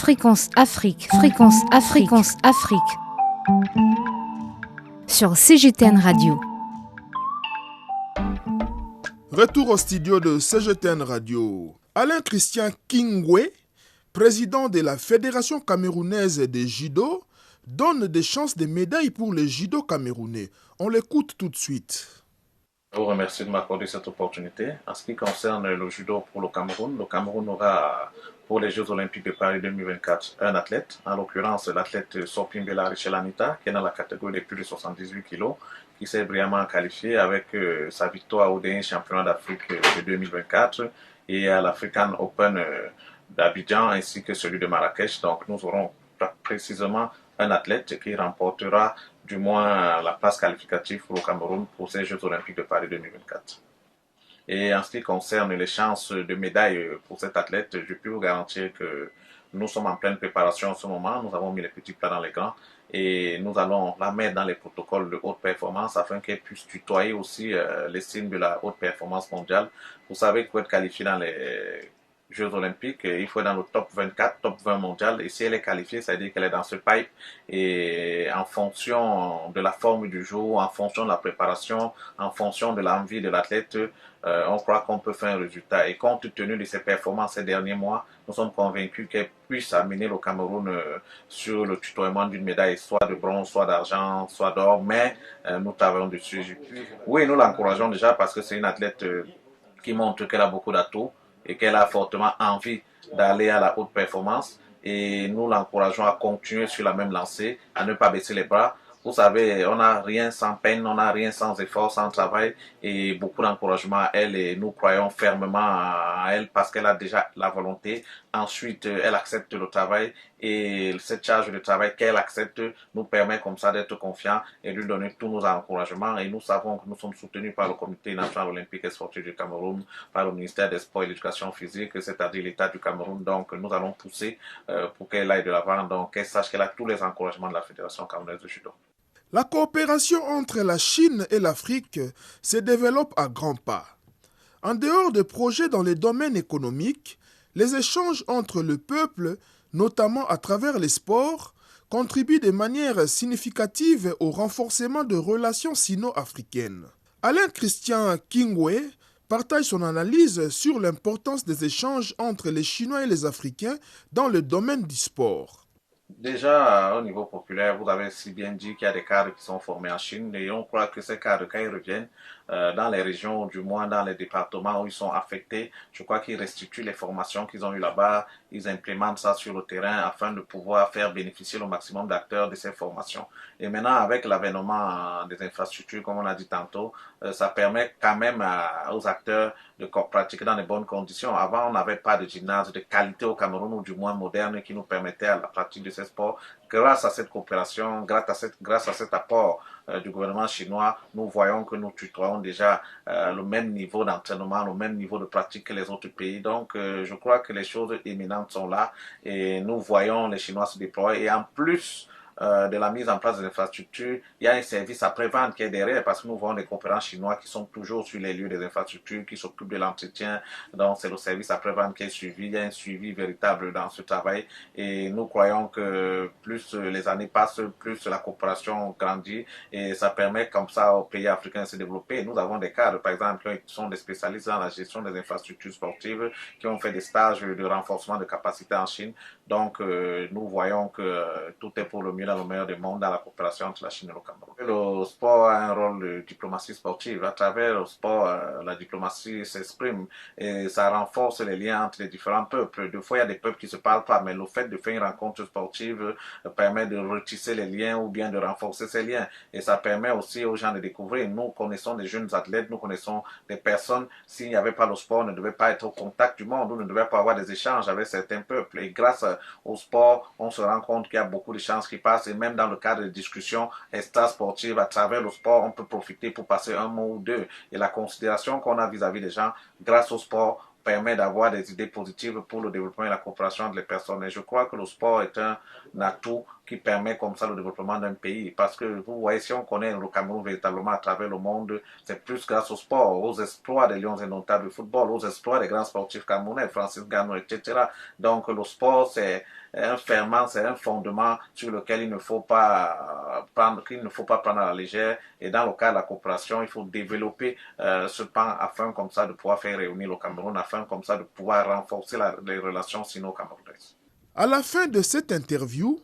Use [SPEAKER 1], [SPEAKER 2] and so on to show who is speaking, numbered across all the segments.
[SPEAKER 1] Fréquence Afrique, Fréquence Afrique, Fréquence Afrique. Sur CGTN Radio.
[SPEAKER 2] Retour au studio de CGTN Radio. Alain Christian Kingwe, président de la Fédération camerounaise de judo, donne des chances de médailles pour les judo camerounais. On l'écoute tout de suite.
[SPEAKER 3] Je vous remercie de m'accorder cette opportunité. En ce qui concerne le judo pour le Cameroun aura pour les Jeux Olympiques de Paris 2024 un athlète, en l'occurrence l'athlète Sopimbela Richelanita, qui est dans la catégorie des plus de 78 kg, qui s'est brillamment qualifié avec sa victoire au dernier championnat d'Afrique de 2024 et à l'African Open d'Abidjan ainsi que celui de Marrakech. Donc nous aurons précisément un athlète qui remportera du moins la place qualificative pour le Cameroun pour ces Jeux Olympiques de Paris 2024. Et en ce qui concerne les chances de médaille pour cet athlète, je peux vous garantir que nous sommes en pleine préparation en ce moment. Nous avons mis les petits plats dans les grands et nous allons la mettre dans les protocoles de haute performance afin qu'elle puisse tutoyer aussi les signes de la haute performance mondiale. Vous savez qu'il faut être qualifié dans les Jeux Olympiques, il faut être dans le top 24, top 20 mondial, et si elle est qualifiée, ça veut dire qu'elle est dans ce pipe, et en fonction de la forme du jour, en fonction de la préparation, en fonction de l'envie de l'athlète, on croit qu'on peut faire un résultat. Et compte tenu de ses performances ces derniers mois, nous sommes convaincus qu'elle puisse amener le Cameroun sur le tutoiement d'une médaille, soit de bronze, soit d'argent, soit d'or, mais nous travaillons dessus. Oui, nous l'encourageons déjà parce que c'est une athlète qui montre qu'elle a beaucoup d'atouts et qu'elle a fortement envie d'aller à la haute performance. Et nous l'encourageons à continuer sur la même lancée, à ne pas baisser les bras. Vous savez, on n'a rien sans peine, on n'a rien sans effort, sans travail et beaucoup d'encouragement à elle et nous croyons fermement à elle parce qu'elle a déjà la volonté. Ensuite, elle accepte le travail et cette charge de travail qu'elle accepte nous permet comme ça d'être confiants et de lui donner tous nos encouragements. Et nous savons que nous sommes soutenus par le Comité national olympique et sportif du Cameroun, par le ministère des Sports et de l'Éducation physique, c'est-à-dire l'État du Cameroun. Donc, nous allons pousser pour qu'elle aille de l'avant, donc qu'elle sache qu'elle a tous les encouragements de la Fédération camerounaise de judo.
[SPEAKER 2] La coopération entre la Chine et l'Afrique se développe à grands pas. En dehors de projets dans les domaines économiques, les échanges entre le peuple, notamment à travers les sports, contribuent de manière significative au renforcement de relations sino-africaines. Alain Christian Kingwe partage son analyse sur l'importance des échanges entre les Chinois et les Africains dans le domaine du sport.
[SPEAKER 3] Déjà, au niveau populaire, vous avez si bien dit qu'il y a des cadres qui sont formés en Chine et on croit que ces cadres, quand ils reviennent dans les régions, du moins dans les départements où ils sont affectés, je crois qu'ils restituent les formations qu'ils ont eues là-bas, ils implémentent ça sur le terrain afin de pouvoir faire bénéficier le maximum d'acteurs de ces formations. Et maintenant, avec l'avènement des infrastructures, comme on a dit tantôt, ça permet quand même aux acteurs de pratiquer dans de bonnes conditions. Avant, on n'avait pas de gymnase de qualité au Cameroun, ou du moins moderne, qui nous permettait à la pratique de ces sports. Grâce à cette coopération, grâce à cet apport du gouvernement chinois, nous voyons que nous tutoyons déjà le même niveau d'entraînement, le même niveau de pratique que les autres pays. Donc, je crois que les choses éminentes sont là et nous voyons les Chinois se déployer. Et en plus de la mise en place des infrastructures, il y a un service après-vente qui est derrière parce que nous voyons des coopérants chinois qui sont toujours sur les lieux des infrastructures, qui s'occupent de l'entretien. Donc, c'est le service après-vente qui est suivi. Il y a un suivi véritable dans ce travail et nous croyons que plus les années passent, plus la coopération grandit et ça permet comme ça aux pays africains de se développer. Nous avons des cadres, par exemple, qui sont des spécialistes dans la gestion des infrastructures sportives, qui ont fait des stages de renforcement de capacité en Chine. Donc, nous voyons que tout est pour le mieux dans le meilleur des mondes dans la coopération entre la Chine et le Cameroun. Le sport a un rôle de diplomatie sportive. À travers le sport, la diplomatie s'exprime et ça renforce les liens entre les différents peuples. Des fois, il y a des peuples qui ne se parlent pas, mais le fait de faire une rencontre sportive permet de retisser les liens ou bien de renforcer ces liens. Et ça permet aussi aux gens de découvrir. Nous connaissons des jeunes athlètes, nous connaissons des personnes. S'il n'y avait pas le sport, on ne devait pas être au contact du monde, on ne devait pas avoir des échanges avec certains peuples. Et grâce au sport, on se rend compte qu'il y a beaucoup de chances qui passent. Et même dans le cadre de discussions extra-sportives, à travers le sport, on peut profiter pour passer un mot ou deux. Et la considération qu'on a vis-à-vis des gens, grâce au sport, permet d'avoir des idées positives pour le développement et la coopération entre les personnes. Et je crois que le sport est un atout qui permet comme ça le développement d'un pays. Parce que vous voyez, si on connaît le Cameroun véritablement à travers le monde, c'est plus grâce au sport, aux exploits des Lions indomptables du football, aux exploits des grands sportifs camerounais, Francis Ngannou, etc. Donc le sport, c'est un ferment, c'est un fondement sur lequel il ne faut pas prendre à la légère. Et dans le cas de la coopération, il faut développer ce pan afin comme ça de pouvoir faire réunir le Cameroun, afin comme ça de pouvoir renforcer les relations sino-camerounaises.
[SPEAKER 2] À la fin de cette interview,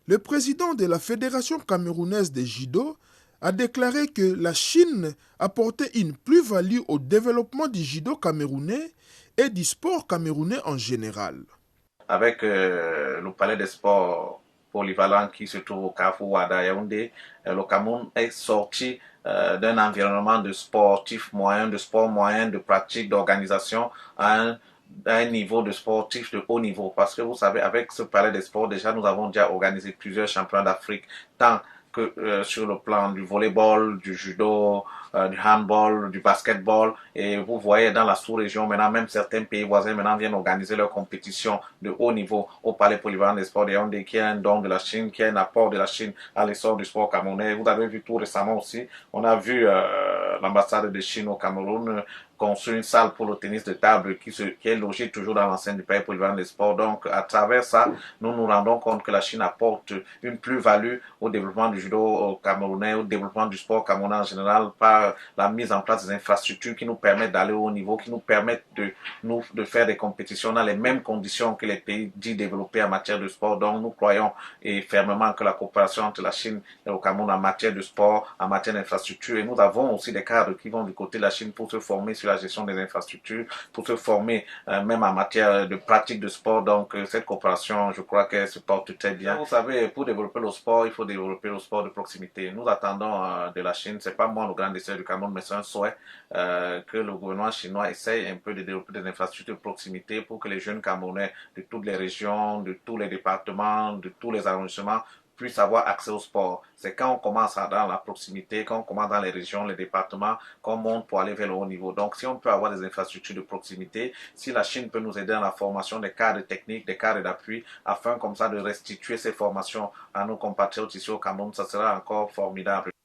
[SPEAKER 2] le président de la Fédération camerounaise de judo a déclaré que la Chine apportait une plus-value au développement du judo camerounais et du sport camerounais en général.
[SPEAKER 3] Avec le palais des sports polyvalent qui se trouve au Carrefour Ouada Yaoundé, le Cameroun est sorti d'un environnement de sportif moyen, de sport moyen, de pratique, d'organisation à un niveau de sportif de haut niveau. Parce que vous savez, avec ce palais des sports, déjà, nous avons déjà organisé plusieurs championnats d'Afrique, tant que sur le plan du volleyball, du judo, du handball, du basketball. Et vous voyez dans la sous-région, maintenant, même certains pays voisins maintenant viennent organiser leurs compétitions de haut niveau au Palais Polyvalent des Sports de Yaoundé, qui est un don de la Chine, qui est un apport de la Chine à l'essor du sport camerounais. Vous avez vu tout récemment aussi, on a vu l'ambassade de Chine au Cameroun construit une salle pour le tennis de table qui est logée toujours dans l'enceinte du Palais Polyvalent des Sports. Donc, à travers ça, nous nous rendons compte que la Chine apporte une plus-value au développement du judo camerounais, au développement du sport camerounais en général, par la mise en place des infrastructures qui nous permettent d'aller au haut niveau, qui nous permettent de faire des compétitions dans les mêmes conditions que les pays dits développés en matière de sport. Donc, nous croyons et fermement que la coopération entre la Chine et le Cameroun en matière de sport, en matière d'infrastructure, et nous avons aussi des cadres qui vont du côté de la Chine pour se former sur la gestion des infrastructures, pour se former même en matière de pratique de sport. Donc cette coopération, je crois qu'elle se porte très bien. Vous savez, pour développer le sport, il faut développer le sport de proximité. Nous attendons de la Chine, c'est pas moi le grand désir du Cameroun, mais c'est un souhait que le gouvernement chinois essaye un peu de développer des infrastructures de proximité pour que les jeunes Camerounais de toutes les régions, de tous les départements, de tous les arrondissements puissent avoir accès au sport. C'est quand on commence dans la proximité, quand on commence dans les régions, les départements, qu'on monte pour aller vers le haut niveau. Donc, si on peut avoir des infrastructures de proximité, si la Chine peut nous aider dans la formation des cadres techniques, des cadres d'appui, afin comme ça de restituer ces formations à nos compatriotes ici au Cameroun, ça sera encore formidable.